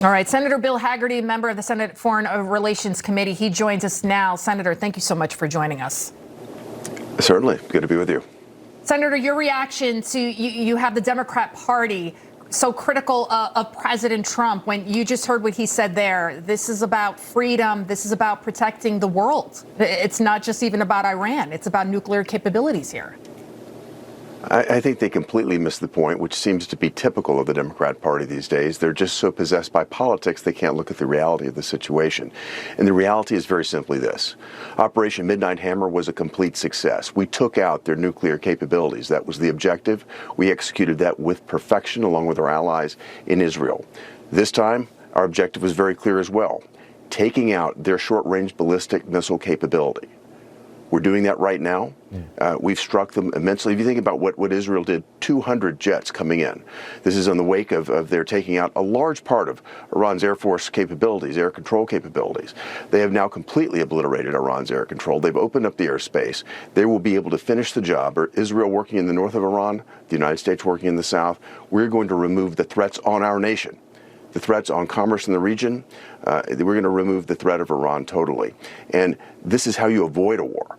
All right, Senator Bill Hagerty, member of the Senate Foreign Relations Committee. He joins us now. Senator, thank you so much for joining us. Certainly. Good to be with you. Senator, your reaction to you have the Democrat Party so critical of President Trump when you just heard what he said there. This is about freedom. This is about protecting the world. It's not just even about Iran. It's about nuclear capabilities here. I think they completely missed the point, which seems to be typical of the Democrat Party these days. They're just so possessed by politics they can't look at the reality of the situation. And the reality is very simply this. Operation Midnight Hammer was a complete success. We took out their nuclear capabilities. That was the objective. We executed that with perfection along with our allies in Israel. This time, our objective was very clear as well, taking out their short-range ballistic missile capability. We're doing that right now. We've struck them immensely. If you think about what Israel did, 200 jets coming in. This is in the wake of their taking out a large part of Iran's Air Force capabilities, air control capabilities. They have now completely obliterated Iran's air control. They've opened up the airspace. They will be able to finish the job. Israel working in the north of Iran, the United States working in the south. We're going to remove the threats on our nation. The threats on commerce in the region, we're going to remove the threat of Iran totally. And this is how you avoid a war.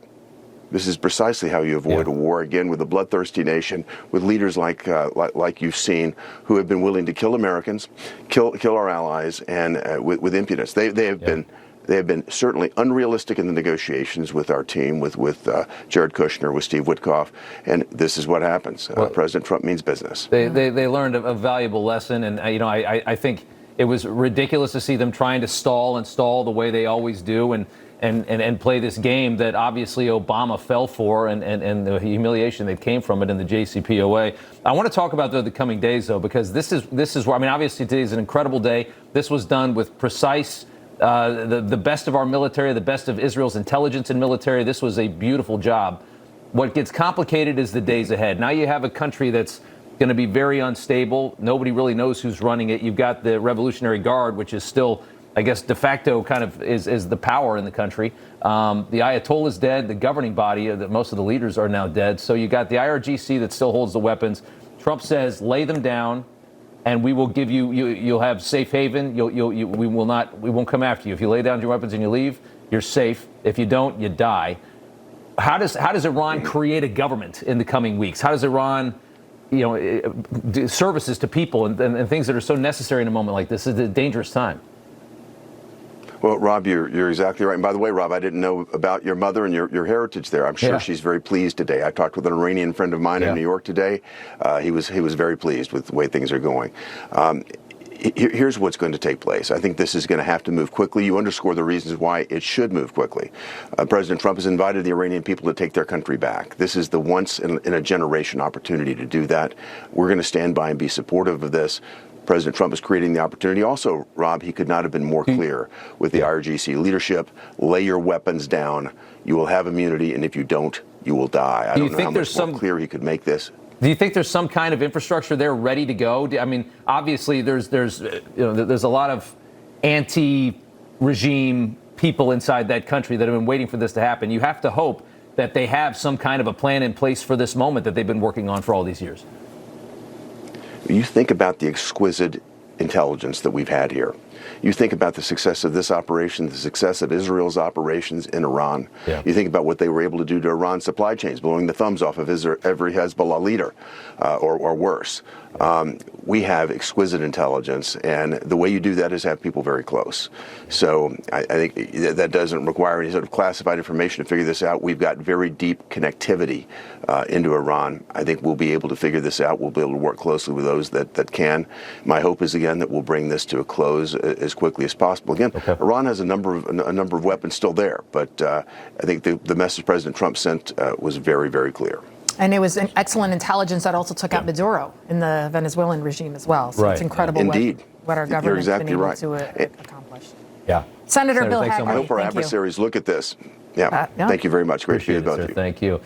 This is precisely how you avoid a war, again, with a bloodthirsty nation, with leaders like you've seen, who have been willing to kill Americans, kill our allies, and with impudence. They have been certainly unrealistic in the negotiations with our team, with Jared Kushner, with Steve Witkoff, and this is what happens. President Trump means business. They learned a valuable lesson, and I think it was ridiculous to see them trying to stall the way they always do, and play this game that obviously Obama fell for, and the humiliation that came from it in the JCPOA. I want to talk about the coming days, though, because this is where, obviously today is an incredible day. This was done with precise, the best of our military, the best of Israel's intelligence and military. This was a beautiful job. What gets complicated is the days ahead. Now you have a country that's going to be very unstable. Nobody really knows who's running it. You've got the Revolutionary Guard, which is still, I guess, de facto kind of is the power in the country. The Ayatollah is dead. The governing body, most of the leaders are now dead. So you got the IRGC that still holds the weapons. Trump says, lay them down, and we will give you'll have safe haven. We won't come after you. If you lay down your weapons and you leave, you're safe. If you don't, you die. How does Iran create a government in the coming weeks? How does Iran, do services to people and things that are so necessary in a moment like this? It's a dangerous time. Well, Rob, you're exactly right. And by the way, Rob, I didn't know about your mother and your heritage there. I'm sure she's very pleased today. I talked with an Iranian friend of mine in New York today. He was very pleased with the way things are going. Here's what's going to take place. I think this is going to have to move quickly. You underscore the reasons why it should move quickly. President Trump has invited the Iranian people to take their country back. This is the once in a generation opportunity to do that. We're going to stand by and be supportive of this. President Trump is creating the opportunity. Also, Rob, he could not have been more clear with the IRGC leadership. Lay your weapons down. You will have immunity, and if you don't, you will die. I don't know how much more clear he could make this. Do you think there's some kind of infrastructure there ready to go? Obviously, there's a lot of anti-regime people inside that country that have been waiting for this to happen. You have to hope that they have some kind of a plan in place for this moment that they've been working on for all these years. You think about the exquisite intelligence that we've had here. You think about the success of this operation, the success of Israel's operations in Iran. You think about what they were able to do to Iran's supply chains, blowing the thumbs off of every Hezbollah leader, or worse. We have exquisite intelligence, and the way you do that is have people very close. So I think that doesn't require any sort of classified information to figure this out. We've got very deep connectivity into Iran. I think we'll be able to figure this out. We'll be able to work closely with those that can. My hope is, again, that we'll bring this to a close as quickly as possible. Again, Iran has a number of weapons still there, but I think the message President Trump sent was very, very clear. And it was an excellent intelligence that also took out Maduro in the Venezuelan regime as well. So it's incredible what our government's been able to accomplish. Senator Bill Hagerty, I hope our adversaries look at this. Thank you very much. Great to be with both of you. Thank you.